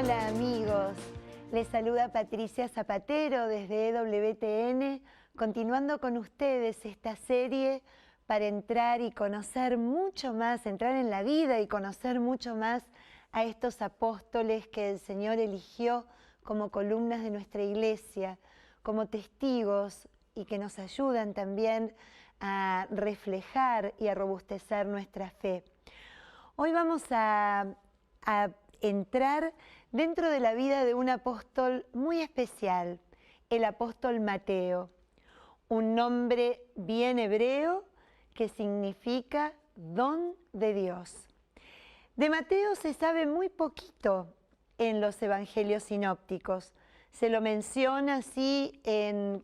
Hola amigos, les saluda Patricia Zapatero desde EWTN, continuando con ustedes esta serie para entrar y conocer mucho más, entrar en la vida y conocer mucho más a estos apóstoles que el Señor eligió como columnas de nuestra iglesia, como testigos y que nos ayudan también a reflejar y a robustecer nuestra fe. Hoy vamos a entrar dentro de la vida de un apóstol muy especial, el apóstol Mateo, un nombre bien hebreo que significa don de Dios. De Mateo se sabe muy poquito en los evangelios sinópticos. Se lo menciona así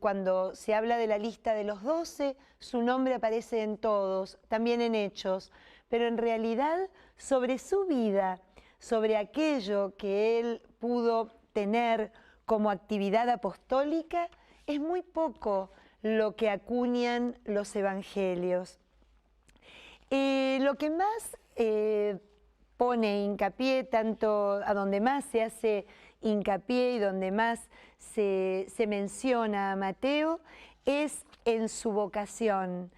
cuando se habla de la lista de los 12, su nombre aparece en todos, también en Hechos, pero en realidad sobre su vida, sobre aquello que él pudo tener como actividad apostólica, es muy poco lo que acuñan los evangelios. Lo que más pone hincapié, tanto a donde más se hace hincapié y donde más se menciona a Mateo, es en su vocación,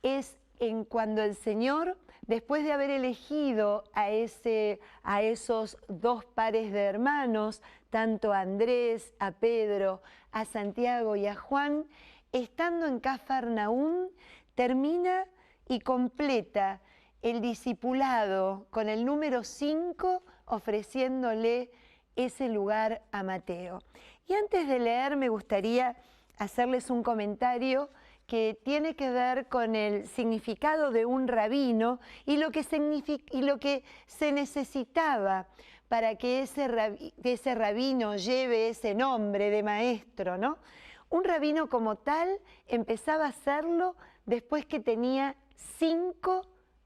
es en cuando el Señor, después de haber elegido a esos dos pares de hermanos, tanto a Andrés, a Pedro, a Santiago y a Juan, estando en Cafarnaúm, termina y completa el discipulado con el número 5, ofreciéndole ese lugar a Mateo. Y antes de leer, me gustaría hacerles un comentario que tiene que ver con el significado de un rabino y lo que se necesitaba para que ese rabino lleve ese nombre de maestro, ¿no? Un rabino como tal empezaba a hacerlo después que tenía 5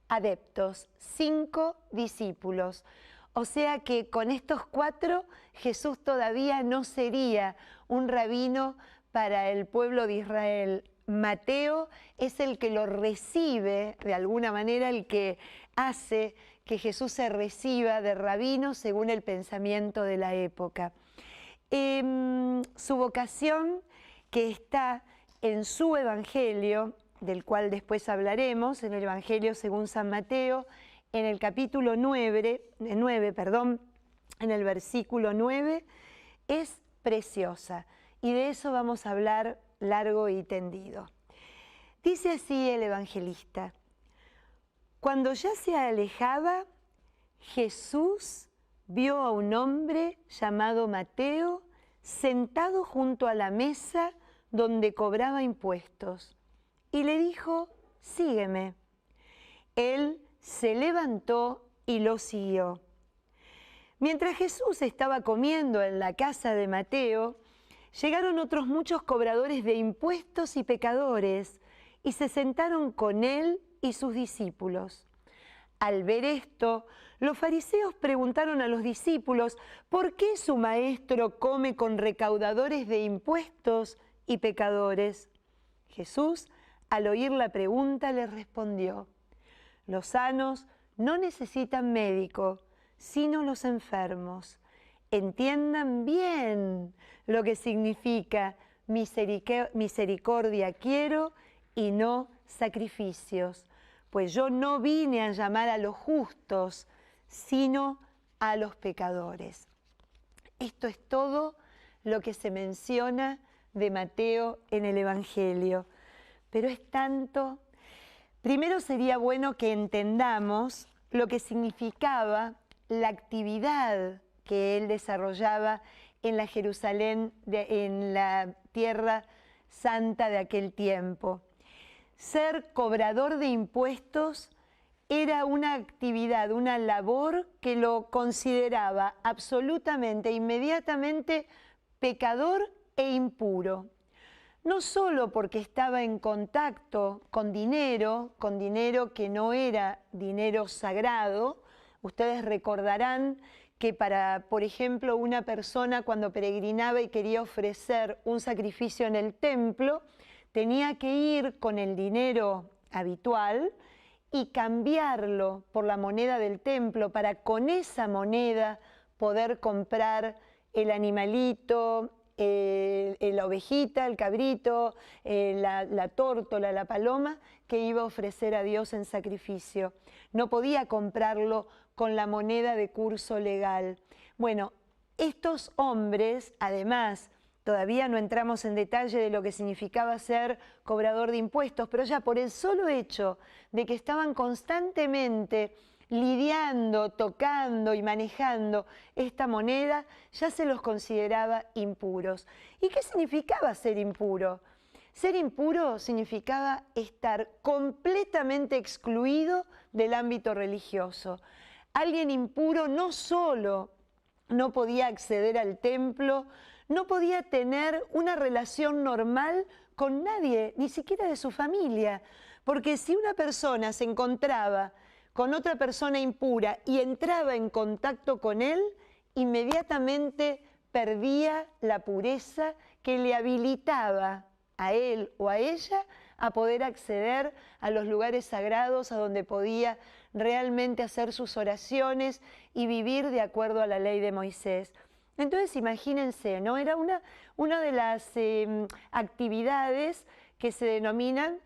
adeptos, 5 discípulos. O sea que con estos 4 Jesús todavía no sería un rabino para el pueblo de Israel. Mateo es el que lo recibe, de alguna manera el que hace que Jesús se reciba de rabino según el pensamiento de la época. Su vocación, que está en su evangelio, del cual después hablaremos, en el Evangelio según San Mateo, en el capítulo 9, en el versículo 9, es preciosa. Y de eso vamos a hablar largo y tendido. Dice así el evangelista: cuando ya se alejaba, Jesús vio a un hombre llamado Mateo sentado junto a la mesa donde cobraba impuestos, y le dijo: sígueme. Él se levantó y lo siguió. Mientras Jesús estaba comiendo en la casa de Mateo, llegaron otros muchos cobradores de impuestos y pecadores, y se sentaron con él y sus discípulos. Al ver esto, los fariseos preguntaron a los discípulos: ¿por qué su maestro come con recaudadores de impuestos y pecadores? Jesús, al oír la pregunta, les respondió: los sanos no necesitan médico, sino los enfermos. Entiendan bien lo que significa misericordia quiero y no sacrificios, pues yo no vine a llamar a los justos, sino a los pecadores. Esto es todo lo que se menciona de Mateo en el Evangelio, pero es tanto. Primero sería bueno que entendamos lo que significaba la actividad que él desarrollaba en la Jerusalén, en la tierra santa de aquel tiempo. Ser cobrador de impuestos era una actividad, una labor que lo consideraba absolutamente, inmediatamente pecador e impuro. No solo porque estaba en contacto con dinero que no era dinero sagrado. Ustedes recordarán que para, por ejemplo, una persona cuando peregrinaba y quería ofrecer un sacrificio en el templo, tenía que ir con el dinero habitual y cambiarlo por la moneda del templo para con esa moneda poder comprar el animalito, la ovejita, el cabrito, la tórtola, la paloma que iba a ofrecer a Dios en sacrificio. No podía comprarlo con la moneda de curso legal. Bueno, estos hombres, además, todavía no entramos en detalle de lo que significaba ser cobrador de impuestos, pero ya por el solo hecho de que estaban constantemente lidiando, tocando y manejando esta moneda, ya se los consideraba impuros. ¿Y qué significaba ser impuro? Ser impuro significaba estar completamente excluido del ámbito religioso. Alguien impuro no solo no podía acceder al templo, no podía tener una relación normal con nadie, ni siquiera de su familia, porque si una persona se encontraba con otra persona impura y entraba en contacto con él, inmediatamente perdía la pureza que le habilitaba a él o a ella a poder acceder a los lugares sagrados, a donde podía realmente hacer sus oraciones y vivir de acuerdo a la ley de Moisés. Entonces imagínense, ¿no? Era una de las actividades que se denominan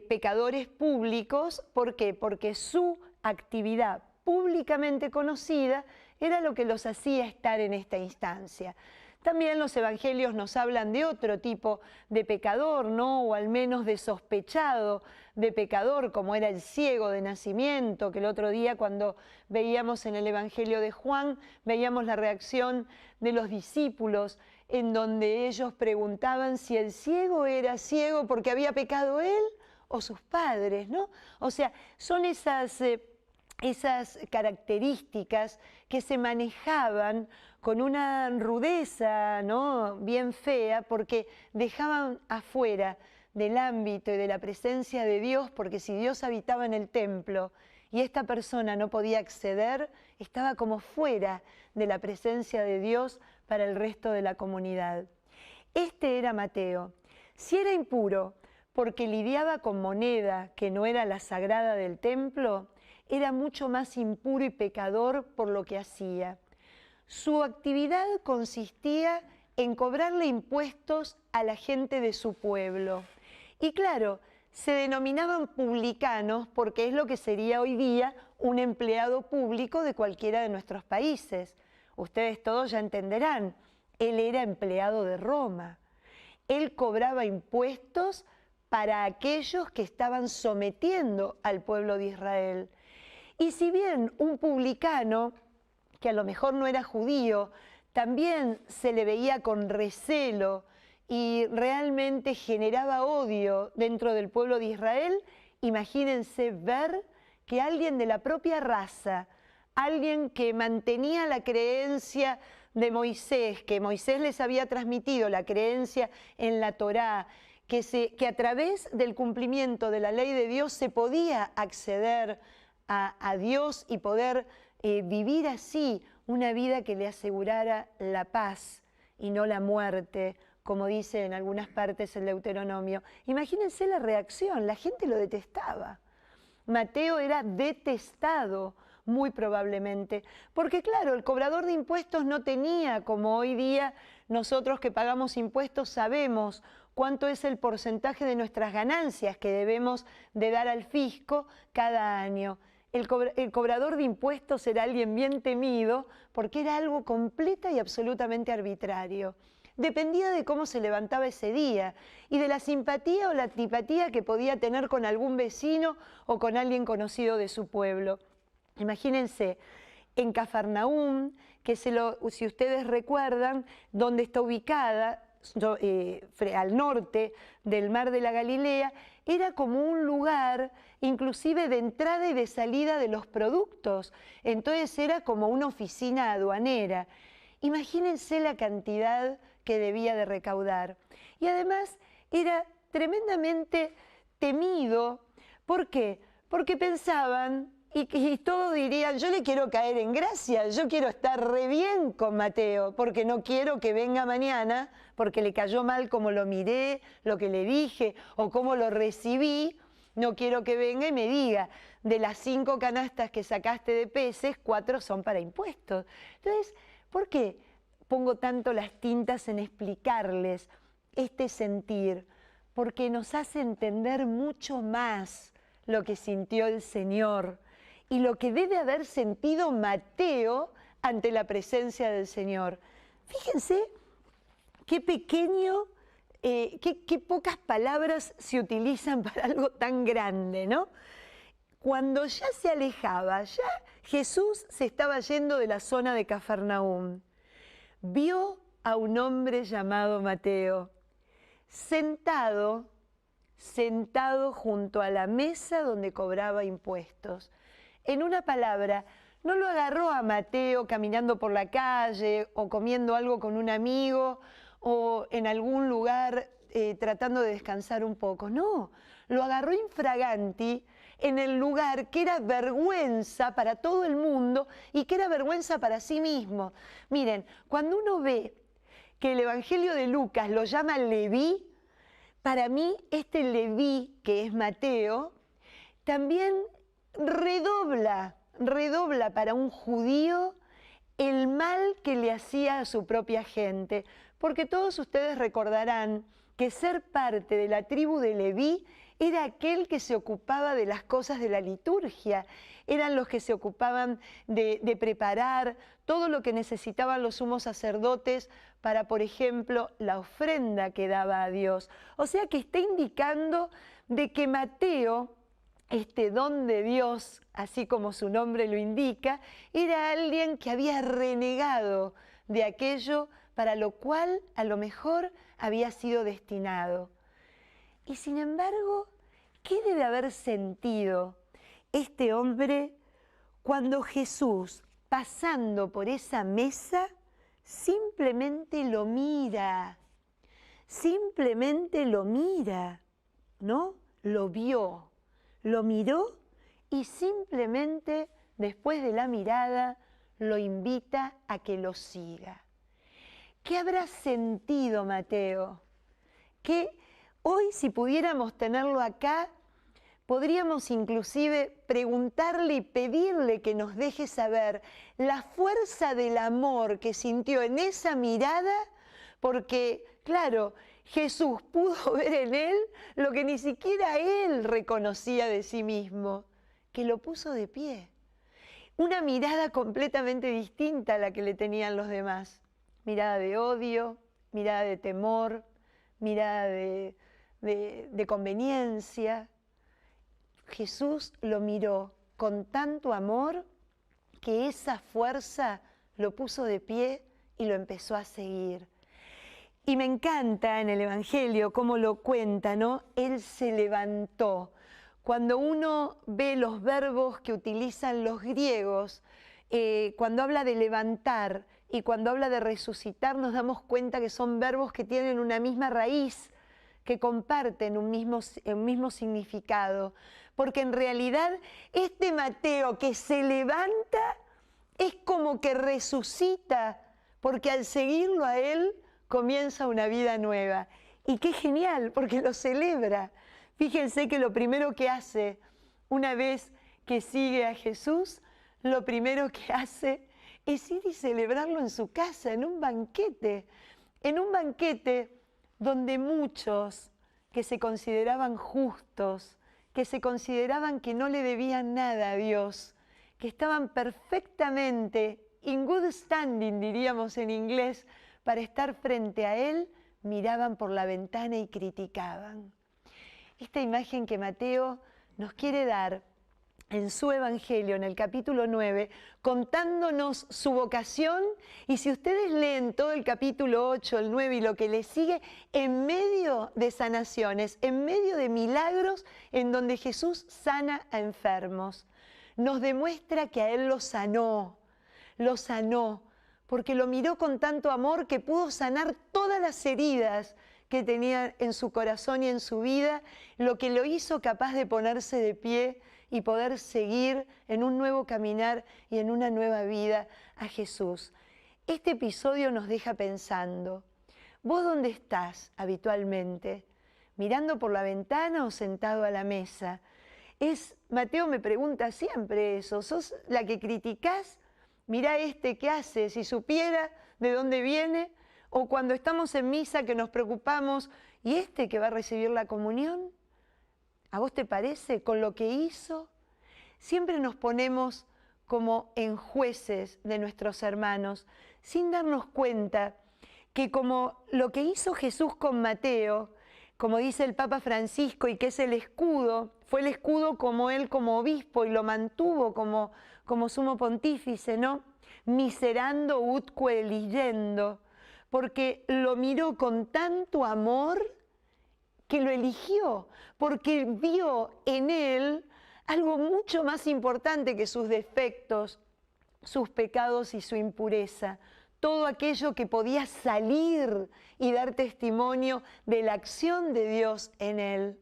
pecadores públicos. ¿Por qué? Porque su actividad públicamente conocida era lo que los hacía estar en esta instancia. También los evangelios nos hablan de otro tipo de pecador, ¿no? O al menos de sospechado de pecador, como era el ciego de nacimiento, que el otro día cuando veíamos en el evangelio de Juan, veíamos la reacción de los discípulos, en donde ellos preguntaban si el ciego era ciego porque había pecado él o sus padres, ¿no? O sea, son esas características que se manejaban con una rudeza, ¿no?, bien fea, porque dejaban afuera del ámbito y de la presencia de Dios, porque si Dios habitaba en el templo y esta persona no podía acceder, estaba como fuera de la presencia de Dios para el resto de la comunidad. Este era Mateo. Si era impuro porque lidiaba con moneda que no era la sagrada del templo, era mucho más impuro y pecador por lo que hacía. Su actividad consistía en cobrarle impuestos a la gente de su pueblo. Y claro, se denominaban publicanos porque es lo que sería hoy día un empleado público de cualquiera de nuestros países. Ustedes todos ya entenderán, él era empleado de Roma. Él cobraba impuestos para aquellos que estaban sometiendo al pueblo de Israel. Y si bien un publicano, que a lo mejor no era judío, también se le veía con recelo y realmente generaba odio dentro del pueblo de Israel, imagínense ver que alguien de la propia raza, alguien que mantenía la creencia de Moisés, que Moisés les había transmitido la creencia en la Torá, que a través del cumplimiento de la ley de Dios se podía acceder a Dios y poder vivir así una vida que le asegurara la paz y no la muerte, como dice en algunas partes el Deuteronomio. Imagínense la reacción, la gente lo detestaba. Mateo era detestado, muy probablemente, porque claro, el cobrador de impuestos no tenía, como hoy día nosotros que pagamos impuestos sabemos cuánto es el porcentaje de nuestras ganancias que debemos de dar al fisco cada año. El cobrador de impuestos era alguien bien temido porque era algo completa y absolutamente arbitrario. Dependía de cómo se levantaba ese día y de la simpatía o la antipatía que podía tener con algún vecino o con alguien conocido de su pueblo. Imagínense, en Cafarnaúm, que si ustedes recuerdan, donde está ubicada, al norte del mar de la Galilea, era como un lugar inclusive de entrada y de salida de los productos. Entonces era como una oficina aduanera. Imagínense la cantidad que debía de recaudar. Y además era tremendamente temido. ¿Por qué? Porque pensaban, y todos dirían, yo le quiero caer en gracia, yo quiero estar re bien con Mateo, porque no quiero que venga mañana, porque le cayó mal como lo miré, lo que le dije o cómo lo recibí, No quiero que venga y me diga, de las 5 canastas que sacaste de peces, 4 son para impuestos. Entonces, ¿por qué pongo tanto las tintas en explicarles este sentir? Porque nos hace entender mucho más lo que sintió el Señor y lo que debe haber sentido Mateo ante la presencia del Señor. Fíjense qué pequeño, qué pocas palabras se utilizan para algo tan grande, ¿no? Cuando ya se alejaba, ya Jesús se estaba yendo de la zona de Cafarnaúm, vio a un hombre llamado Mateo, sentado junto a la mesa donde cobraba impuestos. En una palabra, no lo agarró a Mateo caminando por la calle o comiendo algo con un amigo o en algún lugar tratando de descansar un poco. No, lo agarró infraganti en el lugar que era vergüenza para todo el mundo y que era vergüenza para sí mismo. Miren, cuando uno ve que el Evangelio de Lucas lo llama Leví, para mí este Leví, que es Mateo, también redobla para un judío el mal que le hacía a su propia gente. Porque todos ustedes recordarán que ser parte de la tribu de Leví era aquel que se ocupaba de las cosas de la liturgia, eran los que se ocupaban de preparar todo lo que necesitaban los sumos sacerdotes para, por ejemplo, la ofrenda que daba a Dios. O sea que está indicando de que Mateo, este don de Dios, así como su nombre lo indica, era alguien que había renegado de aquello para lo cual a lo mejor había sido destinado. Y sin embargo, ¿qué debe haber sentido este hombre cuando Jesús, pasando por esa mesa, simplemente lo mira, ¿no? Lo vio, lo miró y simplemente después de la mirada lo invita a que lo siga. ¿Qué habrá sentido Mateo? Que hoy, si pudiéramos tenerlo acá, podríamos inclusive preguntarle y pedirle que nos deje saber la fuerza del amor que sintió en esa mirada, porque, claro, Jesús pudo ver en él lo que ni siquiera él reconocía de sí mismo, que lo puso de pie. Una mirada completamente distinta a la que le tenían los demás. Mirada de odio, mirada de temor, mirada de conveniencia. Jesús lo miró con tanto amor que esa fuerza lo puso de pie y lo empezó a seguir. Y me encanta en el Evangelio cómo lo cuenta, ¿no? Él se levantó. Cuando uno ve los verbos que utilizan los griegos, cuando habla de levantar y cuando habla de resucitar, nos damos cuenta que son verbos que tienen una misma raíz, que comparten un mismo significado. Porque en realidad este Mateo que se levanta es como que resucita, porque al seguirlo a él comienza una vida nueva. Y qué genial, porque lo celebra. Fíjense que lo primero que hace una vez que sigue a Jesús, lo primero que hace es ir y celebrarlo en su casa, en un banquete donde muchos que se consideraban justos, que se consideraban que no le debían nada a Dios, que estaban perfectamente in good standing, diríamos en inglés, para estar frente a Él, miraban por la ventana y criticaban. Esta imagen que Mateo nos quiere dar en su Evangelio, en el capítulo 9, contándonos su vocación, y si ustedes leen todo el capítulo 8, el 9 y lo que le sigue, en medio de sanaciones, en medio de milagros en donde Jesús sana a enfermos, nos demuestra que a Él lo sanó, porque lo miró con tanto amor que pudo sanar todas las heridas que tenía en su corazón y en su vida, lo que lo hizo capaz de ponerse de pie y poder seguir en un nuevo caminar y en una nueva vida a Jesús. Este episodio nos deja pensando, ¿vos dónde estás habitualmente? mirando por la ventana o sentado a la mesa? Mateo me pregunta siempre eso, ¿sos la que criticás? Mirá qué hace, si supiera de dónde viene, o cuando estamos en misa que nos preocupamos, ¿y que va a recibir la comunión? ¿A vos te parece con lo que hizo? Siempre nos ponemos como en jueces de nuestros hermanos, sin darnos cuenta que como lo que hizo Jesús con Mateo, como dice el Papa Francisco, y que es el escudo, fue el escudo como él como obispo y lo mantuvo como sumo pontífice, ¿no? Miserando utque eligiendo, porque lo miró con tanto amor que lo eligió, porque vio en él algo mucho más importante que sus defectos, sus pecados y su impureza. Todo aquello que podía salir y dar testimonio de la acción de Dios en él.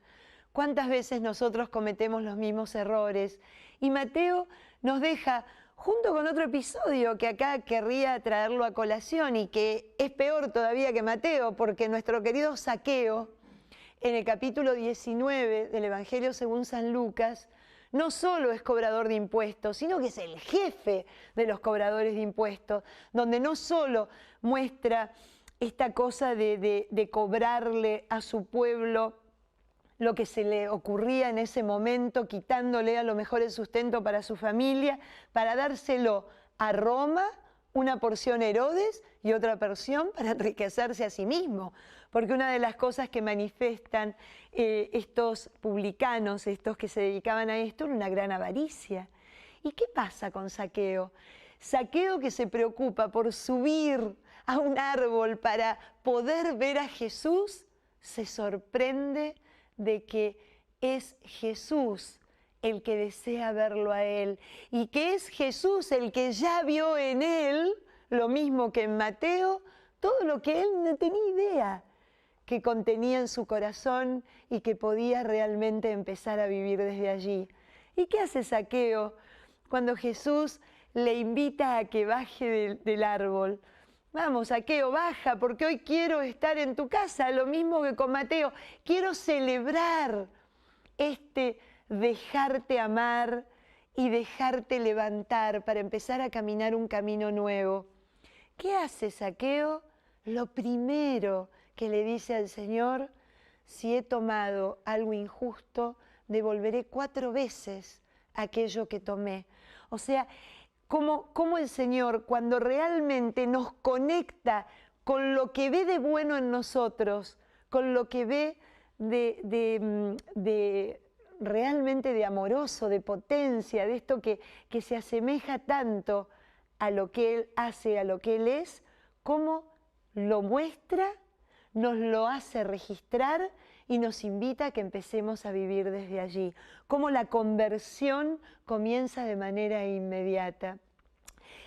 ¿Cuántas veces nosotros cometemos los mismos errores? Y Mateo nos deja, junto con otro episodio que acá querría traerlo a colación y que es peor todavía que Mateo, porque nuestro querido Zaqueo, en el capítulo 19 del Evangelio según San Lucas, no solo es cobrador de impuestos, sino que es el jefe de los cobradores de impuestos, donde no solo muestra esta cosa de cobrarle a su pueblo lo que se le ocurría en ese momento, quitándole a lo mejor el sustento para su familia, para dárselo a Roma, una porción a Herodes y otra porción para enriquecerse a sí mismo. Porque una de las cosas que manifiestan estos publicanos, estos que se dedicaban a esto, era una gran avaricia. ¿Y qué pasa con Zaqueo? Zaqueo, que se preocupa por subir a un árbol para poder ver a Jesús, se sorprende de que es Jesús el que desea verlo a él y que es Jesús el que ya vio en él, lo mismo que en Mateo, todo lo que él no tenía idea que contenía en su corazón y que podía realmente empezar a vivir desde allí. ¿Y qué hace Zaqueo cuando Jesús le invita a que baje del árbol? Vamos, Zaqueo, baja, porque hoy quiero estar en tu casa, lo mismo que con Mateo. Quiero celebrar dejarte amar y dejarte levantar para empezar a caminar un camino nuevo. ¿Qué hace Zaqueo? Lo primero que le dice al Señor: si he tomado algo injusto, devolveré 4 veces aquello que tomé. O sea, como el Señor, cuando realmente nos conecta con lo que ve de bueno en nosotros, con lo que ve realmente de amoroso, de potencia, de esto que se asemeja tanto a lo que Él hace, a lo que Él es, cómo lo muestra, nos lo hace registrar y nos invita a que empecemos a vivir desde allí. Cómo la conversión comienza de manera inmediata.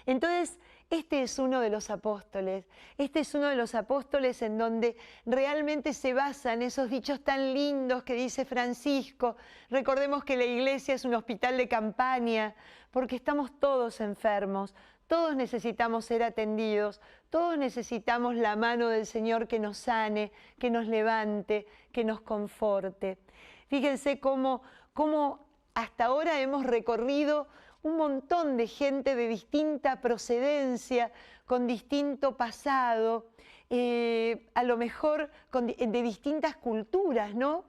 Entonces, este es uno de los apóstoles. Este es uno de los apóstoles en donde realmente se basan esos dichos tan lindos que dice Francisco. Recordemos que la iglesia es un hospital de campaña, porque estamos todos enfermos. Todos necesitamos ser atendidos, todos necesitamos la mano del Señor que nos sane, que nos levante, que nos conforte. Fíjense cómo hasta ahora hemos recorrido un montón de gente de distinta procedencia, con distinto pasado, a lo mejor de distintas culturas, ¿no?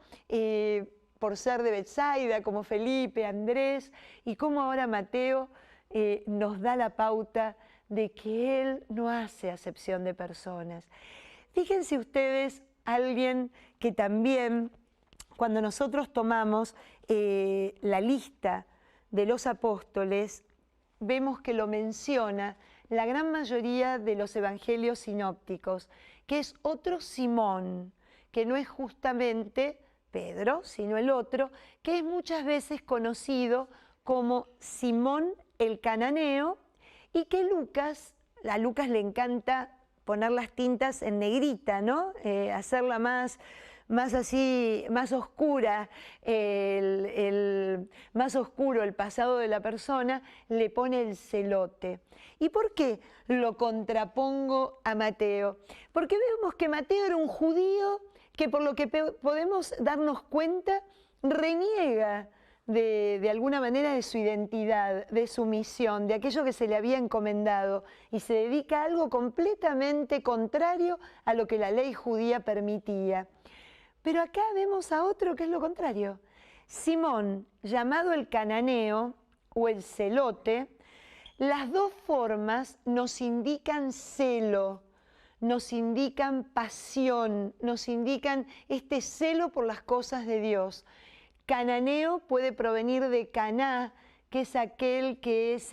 Por ser de Betsaida, como Felipe, Andrés, y cómo ahora Mateo nos da la pauta de que Él no hace acepción de personas. Fíjense ustedes, alguien que también, cuando nosotros tomamos la lista de los apóstoles, vemos que lo menciona la gran mayoría de los evangelios sinópticos, que es otro Simón, que no es justamente Pedro, sino el otro, que es muchas veces conocido como Simón el cananeo, y que a Lucas le encanta poner las tintas en negrita, ¿no? Hacerla más así, más oscura, más oscuro el pasado de la persona, le pone el celote. ¿Y por qué lo contrapongo a Mateo? Porque vemos que Mateo era un judío que por lo que podemos darnos cuenta, reniega de alguna manera de su identidad, de su misión, de aquello que se le había encomendado y se dedica a algo completamente contrario a lo que la ley judía permitía. Pero acá vemos a otro que es lo contrario. Simón, llamado el cananeo o el celote, las dos formas nos indican celo, nos indican pasión, nos indican este celo por las cosas de Dios. Cananeo puede provenir de Caná, que es aquel que es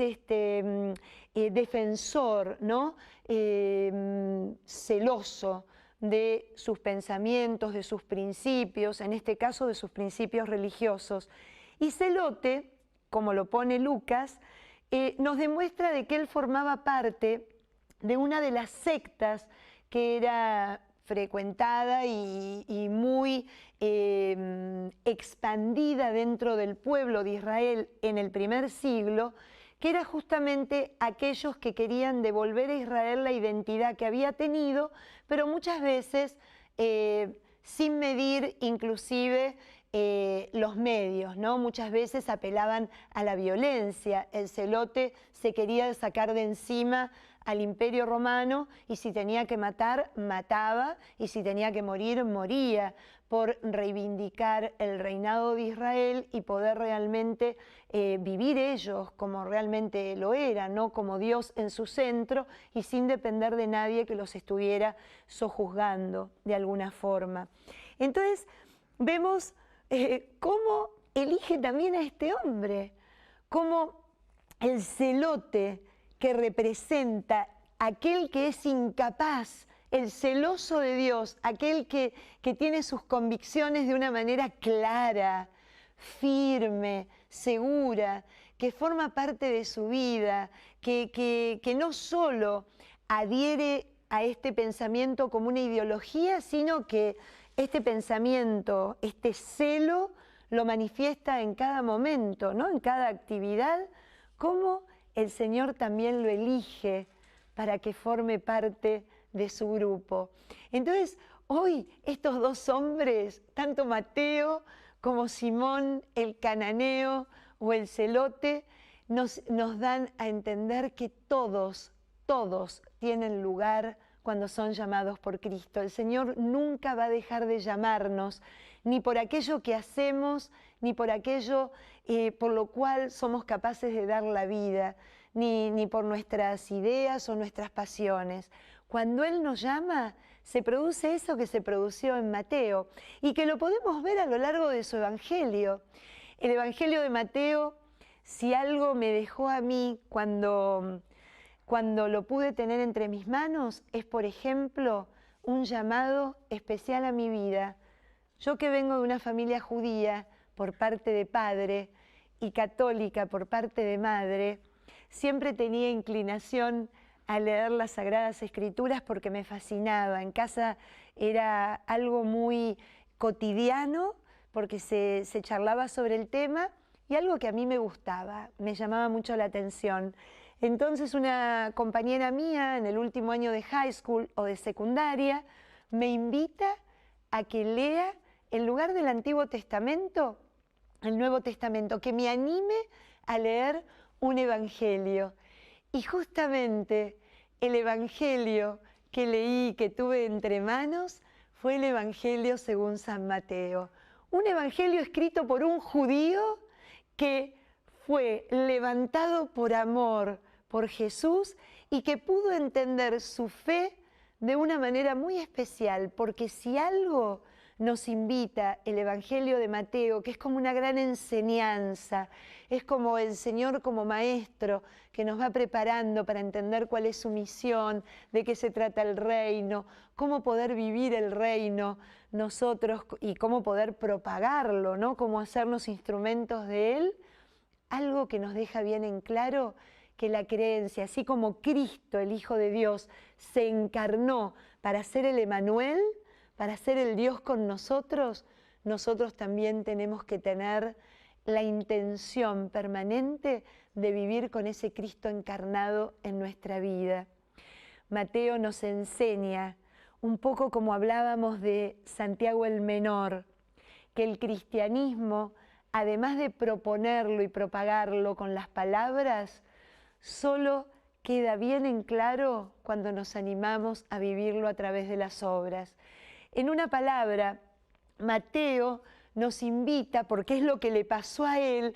defensor, ¿no? Celoso de sus pensamientos, de sus principios, en este caso de sus principios religiosos. Y celote, como lo pone Lucas, nos demuestra de que él formaba parte de una de las sectas que era frecuentada y muy expandida dentro del pueblo de Israel en el primer siglo, que era justamente aquellos que querían devolver a Israel la identidad que había tenido, pero muchas veces sin medir inclusive los medios, ¿no? Muchas veces apelaban a la violencia. El celote se quería sacar de encima al Imperio Romano y si tenía que matar, mataba, y si tenía que morir, moría, por reivindicar el reinado de Israel y poder realmente vivir ellos como realmente lo eran, ¿no? Como Dios en su centro y sin depender de nadie que los estuviera sojuzgando de alguna forma. Entonces vemos cómo elige también a este hombre, cómo el celote que representa aquel que es incapaz, el celoso de Dios, aquel que tiene sus convicciones de una manera clara, firme, segura, que forma parte de su vida, que no solo adhiere a este pensamiento como una ideología, sino que este pensamiento, este celo, lo manifiesta en cada momento, ¿no? En cada actividad, como el Señor también lo elige para que forme parte de su grupo. Entonces, hoy estos dos hombres, tanto Mateo como Simón, el cananeo o el celote, nos dan a entender que todos tienen lugar cuando son llamados por Cristo. El Señor nunca va a dejar de llamarnos, ni por aquello que hacemos, ni por aquello por lo cual somos capaces de dar la vida, ni por nuestras ideas o nuestras pasiones. Cuando Él nos llama, se produce eso que se produció en Mateo y que lo podemos ver a lo largo de su Evangelio. El Evangelio de Mateo, si algo me dejó a mí cuando lo pude tener entre mis manos, es, por ejemplo, un llamado especial a mi vida. Yo que vengo de una familia judía por parte de padre y católica por parte de madre, siempre tenía inclinación a leer las Sagradas Escrituras porque me fascinaba. En casa era algo muy cotidiano porque se charlaba sobre el tema y algo que a mí me gustaba, me llamaba mucho la atención. Entonces una compañera mía en el último año de high school o de secundaria me invita a que lea en lugar del Antiguo Testamento, el Nuevo Testamento, que me anime a leer un evangelio. Y justamente el evangelio que leí, que tuve entre manos, fue el Evangelio según San Mateo. Un evangelio escrito por un judío que fue levantado por amor por Jesús y que pudo entender su fe de una manera muy especial, porque si algo nos invita el Evangelio de Mateo, que es como una gran enseñanza, es como el Señor como maestro que nos va preparando para entender cuál es su misión, de qué se trata el reino, cómo poder vivir el reino nosotros y cómo poder propagarlo, ¿no? Cómo hacernos instrumentos de Él. Algo que nos deja bien en claro que la creencia, así como Cristo, el Hijo de Dios, se encarnó para ser el Emanuel, para ser el Dios con nosotros, nosotros también tenemos que tener la intención permanente de vivir con ese Cristo encarnado en nuestra vida. Mateo nos enseña un poco como hablábamos de Santiago el Menor, que el cristianismo, además de proponerlo y propagarlo con las palabras, solo queda bien en claro cuando nos animamos a vivirlo a través de las obras. En una palabra, Mateo nos invita, porque es lo que le pasó a él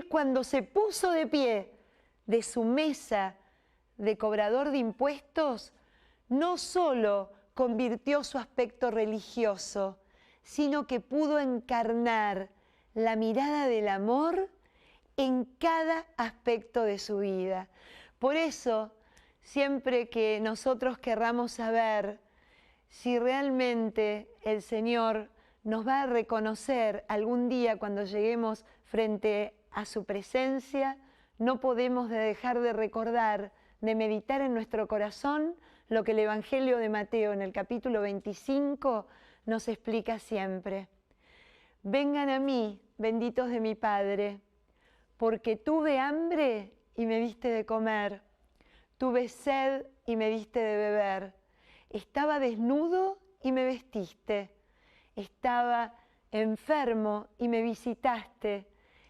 cuando se puso de pie de su mesa de cobrador de impuestos, no solo convirtió su aspecto religioso, sino que pudo encarnar la mirada del amor en cada aspecto de su vida. Por eso, siempre que nosotros querramos saber si realmente el Señor nos va a reconocer algún día cuando lleguemos frente a su presencia, no podemos dejar de recordar, de meditar en nuestro corazón lo que el Evangelio de Mateo en el capítulo 25 nos explica siempre. Vengan a mí, benditos de mi Padre, porque tuve hambre y me diste de comer, tuve sed y me diste de beber, estaba desnudo y me vestiste, estaba enfermo y me visitaste,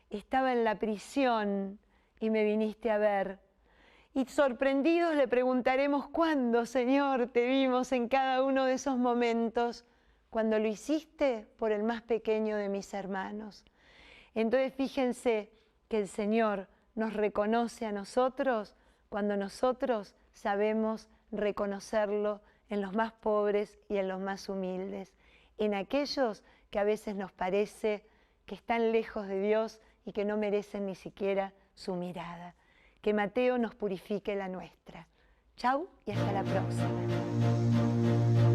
estaba en la prisión y me viniste a ver. Y sorprendidos le preguntaremos, ¿cuándo, Señor, te vimos en cada uno de esos momentos? Cuando lo hiciste por el más pequeño de mis hermanos. Entonces fíjense que el Señor nos reconoce a nosotros cuando nosotros sabemos reconocerlo en los más pobres y en los más humildes, en aquellos que a veces nos parece que están lejos de Dios y que no merecen ni siquiera su mirada. Que Mateo nos purifique la nuestra. Chau y hasta la próxima.